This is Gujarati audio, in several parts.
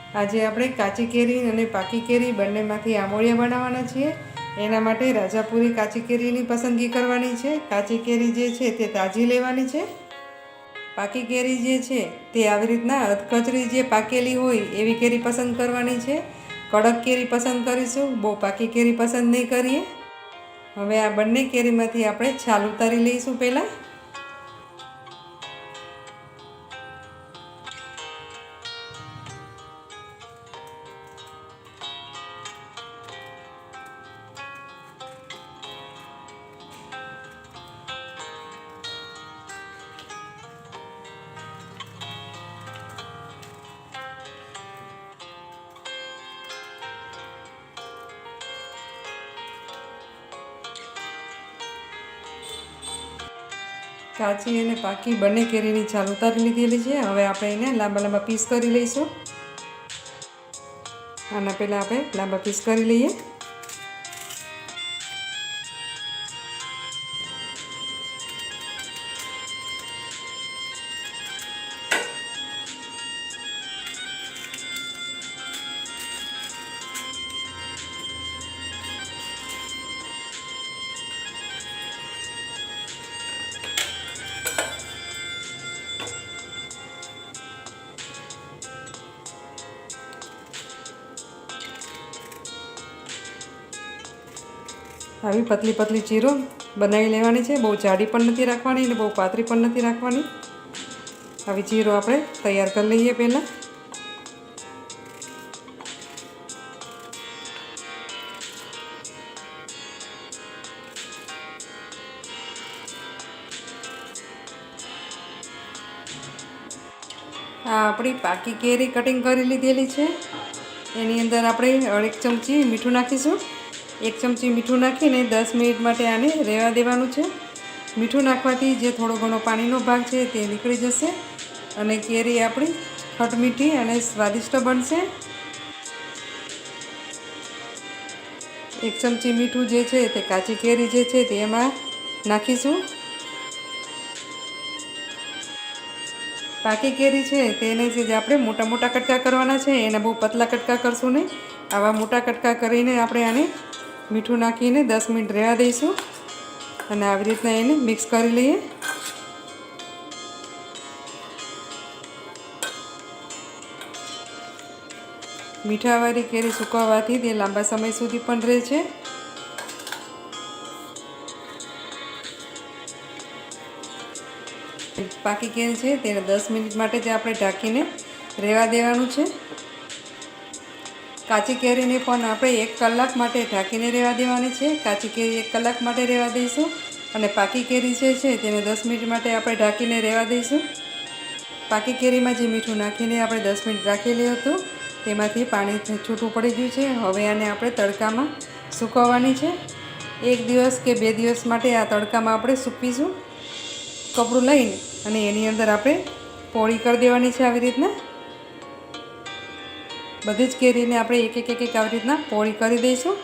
આજે આપણે કાચી કેરી અને પાકી કેરી બંનેમાંથી આંબોળિયા બનાવવાના છીએ। એના માટે રાજાપુરી કાચી કેરીની પસંદગી કરવાની છે। કાચી કેરી જે છે તે તાજી લેવાની છે। પાકી કેરી જે છે તે આવી રીતના અધકચરી જે પાકેલી હોય એવી કેરી પસંદ કરવાની છે। કડક કેરી પસંદ કરીશું, બહુ પાકી કેરી પસંદ નહીં કરીએ। હવે આ બંને કેરીમાંથી આપણે છાલ ઉતારી લઈશું। પહેલાં કાચી અને પાકી બંને કેરીની છાલ ઉતારી લીધેલી છે। હવે આપણે એને લાંબા લાંબા પીસ કરી લઈશું। આના પહેલાં આપણે લાંબા પીસ કરી લઈએ। આવી પતલી પતલી ચીરો બનાવી લેવાની છે। બહુ જાડી પણ નથી રાખવાની અને બહુ પાતળી પણ નથી રાખવાની। આવી ચીરો આપણે તૈયાર કરી લઈએ। પહેલાં આ આપણી પાકી કેરી કટિંગ કરી લીધેલી છે। એની અંદર આપણે 1 ચમચી મીઠું નાખીશું। 1 ચમચી મીઠું નાખીને 10 મિનિટ માટે આને રહેવા દેવાનું છે। મીઠું નાખવાથી જે થોડો ઘણો પાણીનો ભાગ છે તે નીકળી જશે અને કેરી આપણી ખટમીઠી અને સ્વાદિષ્ટ બનશે। 1 ચમચી મીઠું જે છે તે કાચી કેરી જે છે તે એમાં નાખીશું। પાકી કેરી છે તેને જે આપણે મોટા મોટા કટકા કરવાના છે, એને બહુ પતલા કટકા કરશું નહીં। આવા મોટા કટકા કરીને આપણે આને મીઠું નાખીને 10 મિનિટ રહેવા દઈશું અને આવી રીતના એને મિક્સ કરી લઈએ। મીઠાવાળી કેરી સુકવવાથી તે લાંબા સમય સુધી પણ રહે છે। પાકી કેરી છે તેને 10 મિનિટ માટે જ આપણે ઢાંકીને રહેવા દેવાનું છે। કાચી કેરીને પણ આપણે 1 કલાક માટે ઢાંકીને રહેવા દેવાની છે। કાચી કેરી 1 કલાક માટે રહેવા દઈશું અને પાકી કેરી જે છે તેને 10 મિનિટ માટે આપણે ઢાંકીને રહેવા દઈશું। પાકી કેરીમાં જે મીઠું નાખીને આપણે 10 મિનિટ રાખેલું હતું તેમાંથી પાણી છૂટું પડી ગયું છે। હવે આને આપણે તડકામાં સૂકવવાની છે। 1 દિવસ કે 2 દિવસ માટે આ તડકામાં આપણે સૂકવીશું। કપડું લઈને અને એની અંદર આપણે પોળી કરી દેવાની છે। આવી રીતના બધી જ કેરીને આપણે એક એક આવી રીતના પોળી કરી દઈશું।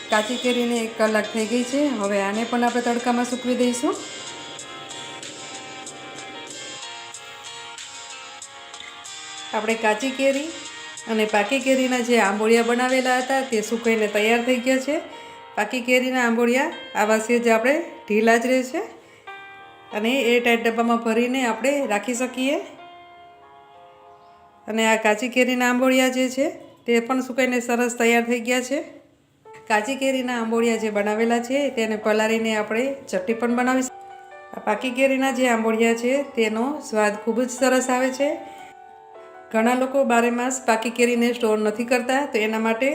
કાચી કેરીને 1 કલાક થઈ ગઈ છે। હવે આને પણ આપણે તડકામાં સૂકવી દઈશું। આપણે કાચી કેરી અને પાકી કેરીના જે આંબોળિયા બનાવેલા હતા તે સૂકાઈને તૈયાર થઈ ગયા છે। પાકી કેરીના આંબોળિયા આવા સેજ આપણે ઢીલા જ રહે છે અને એરટાઈટ ડબ્બામાં ભરીને આપણે રાખી શકીએ। અને આ કાચી કેરીના આંબોળિયા જે છે તે પણ સૂકાઈને સરસ તૈયાર થઈ ગયા છે। કાચી કેરીના આંબોળિયા જે બનાવેલા છે તેને પલાળીને આપણે ચટણી પણ બનાવી શકીએ। પાકી કેરીના જે આંબોળિયા છે તેનો સ્વાદ ખૂબ જ સરસ આવે છે। ઘણા લોકો બારેમાસ પાકી કેરીને સ્ટોર નથી કરતા, તો એના માટે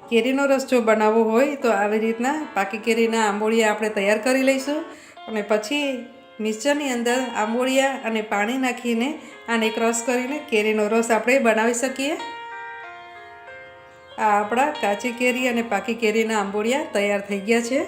કેરીનો રસ જો બનાવવો હોય તો આવી રીતના પાકી કેરીના આંબોળિયા આપણે તૈયાર કરી લઈશું અને પછી મિક્સરની અંદર આંબોળિયા અને પાણી નાખીને આને ક્રશ કરીને કેરીનો રસ આપણે બનાવી શકીએ। આ આપણા કાચી કેરી અને પાકી કેરીના આંબોળિયા તૈયાર થઈ ગયા છે।